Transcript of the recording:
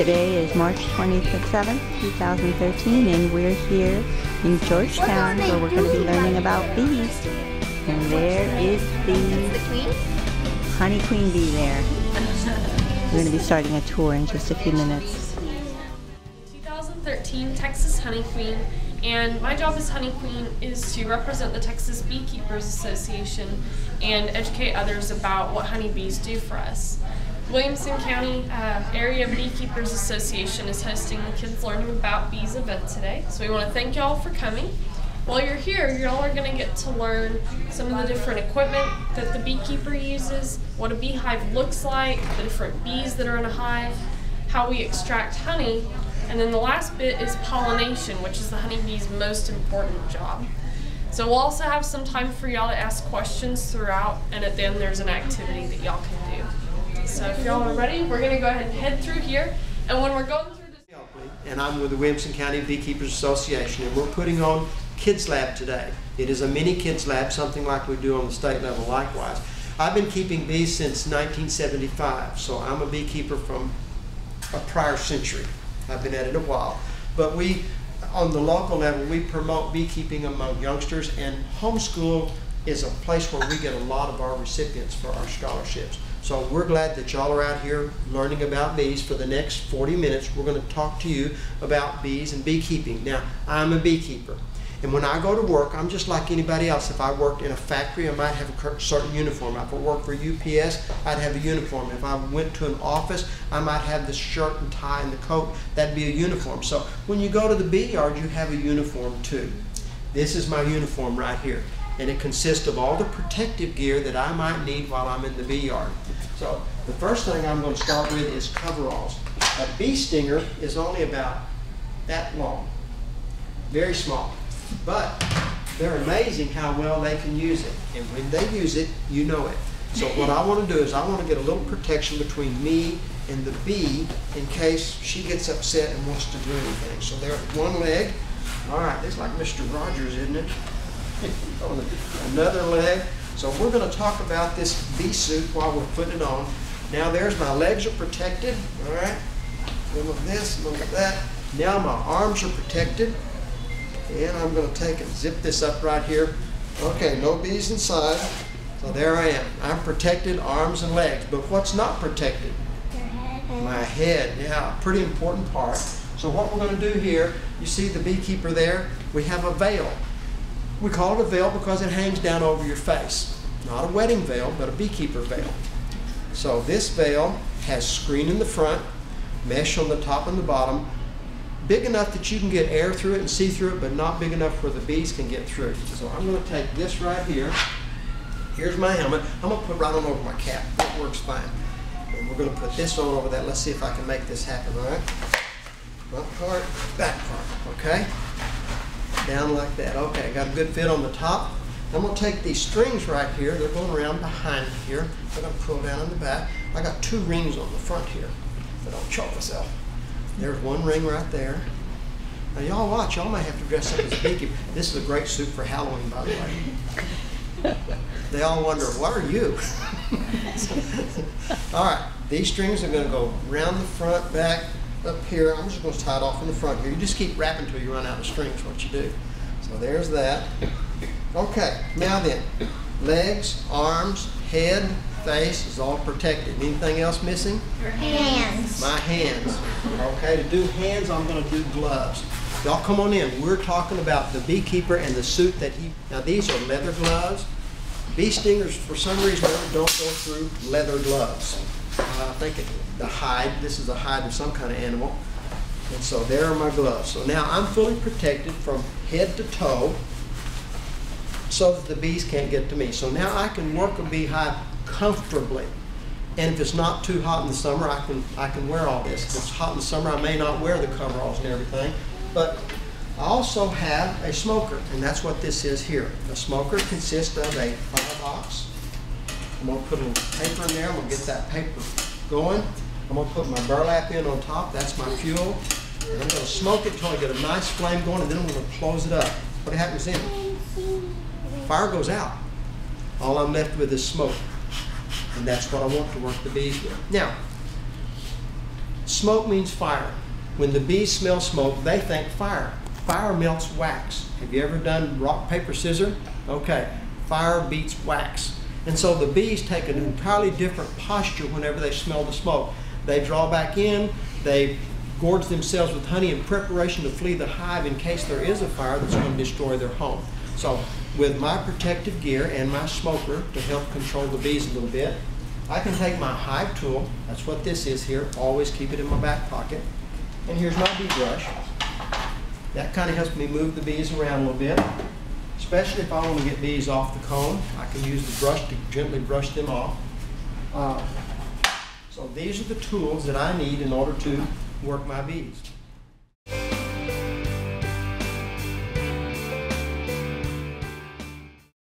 Today is March 27th, 2013, and we're here in Georgetown where we're going to be learning about bees. And there is the honey queen bee there. We're going to be starting a tour in just a few minutes. 2013 Texas Honey Queen, and my job as Honey Queen is to represent the Texas Beekeepers Association and educate others about what honeybees do for us. Williamson County Area Beekeepers Association is hosting the Kids Learning About Bees event today, so we want to thank y'all for coming. While you're here, y'all are going to get to learn some of the different equipment that the beekeeper uses, what a beehive looks like, the different bees that are in a hive, how we extract honey, and then the last bit is pollination, which is the honeybee's most important job. So we'll also have some time for y'all to ask questions throughout, and at the end there's an activity that y'all can do. So if y'all are ready, we're going to go ahead and head through here, and when we're going through this... And I'm with the Williamson County Beekeepers Association, and we're putting on Kidslab today. It is a mini Kidslab, something like we do on the state level likewise. I've been keeping bees since 1975, so I'm a beekeeper from a prior century. I've been at it a while. But we, on the local level, we promote beekeeping among youngsters, and homeschool is a place where we get a lot of our recipients for our scholarships. So we're glad that y'all are out here learning about bees. For the next 40 minutes, we're going to talk to you about bees and beekeeping. Now, I'm a beekeeper, and when I go to work, I'm just like anybody else. If I worked in a factory, I might have a certain uniform. If I worked for UPS, I'd have a uniform. If I went to an office, I might have the shirt and tie and the coat. That'd be a uniform. So when you go to the bee yard, you have a uniform too. This is my uniform right here, and it consists of all the protective gear that I might need while I'm in the bee yard. So the first thing I'm going to start with is coveralls. A bee stinger is only about that long, very small, but they're amazing how well they can use it, and when they use it, you know it. So what I want to do is I want to get a little protection between me and the bee in case she gets upset and wants to do anything. So they're at one leg. All right, it's like Mr. Rogers, isn't it? On another leg. So we're going to talk about this bee suit while we're putting it on. Now there's my legs are protected. All right. A little of this, a little of that. Now my arms are protected. And I'm going to take and zip this up right here. Okay, no bees inside. So there I am. I'm protected, arms and legs. But what's not protected? Your head. My head. Yeah, pretty important part. So what we're going to do here, you see the beekeeper there? We have a veil. We call it a veil because it hangs down over your face. Not a wedding veil, but a beekeeper veil. So this veil has screen in the front, mesh on the top and the bottom, big enough that you can get air through it and see through it, but not big enough where the bees can get through. So I'm going to take this right here. Here's my helmet. I'm going to put it right on over my cap. That works fine. And we're going to put this on over that. Let's see if I can make this happen, all right? Front part, back part, okay? Down like that. Okay, got a good fit on the top. I'm going to take these strings right here. They're going around behind me here. I'm going to pull down in the back. I got two rings on the front here, but I'll choke myself. There's one ring right there. Now y'all watch. Y'all might have to dress up as a beekeeper. This is a great suit for Halloween, by the way. They all wonder, what are you? All right, these strings are going to go around the front, back, up here. I'm just going to tie it off in the front here. You just keep wrapping until you run out of strings, what you do. So there's that. Okay, now then, legs, arms, head, face is all protected. Anything else missing? Your hands. My hands. Okay, to do hands, I'm going to do gloves. Y'all come on in. We're talking about the beekeeper and the suit that he... Now these are leather gloves. Bee stingers, for some reason, don't go through leather gloves. I think the hide, this is a hide of some kind of animal. And so there are my gloves. So now I'm fully protected from head to toe so that the bees can't get to me. So now I can work a beehive comfortably. And if it's not too hot in the summer, I can wear all this. If it's hot in the summer, I may not wear the coveralls and everything. But I also have a smoker, and that's what this is here. The smoker consists of a firebox. I'm going to put a little paper in there. I'm going to get that paper going. I'm going to put my burlap in on top. That's my fuel. And I'm going to smoke it until I get a nice flame going, and then I'm going to close it up. What happens then? Fire goes out. All I'm left with is smoke. And that's what I want to work the bees with. Now, Smoke means fire. When the bees smell smoke, they think fire. Fire melts wax. Have you ever done rock, paper, scissors? Okay, fire beats wax. And so the bees take an entirely different posture whenever they smell the smoke. They draw back in, they gorge themselves with honey in preparation to flee the hive in case there is a fire that's going to destroy their home. So with my protective gear and my smoker to help control the bees a little bit, I can take my hive tool, that's what this is here, always keep it in my back pocket. And here's my bee brush. That kind of helps me move the bees around a little bit, especially if I want to get bees off the comb. I can use the brush to gently brush them off. So these are the tools that I need in order to work my bees.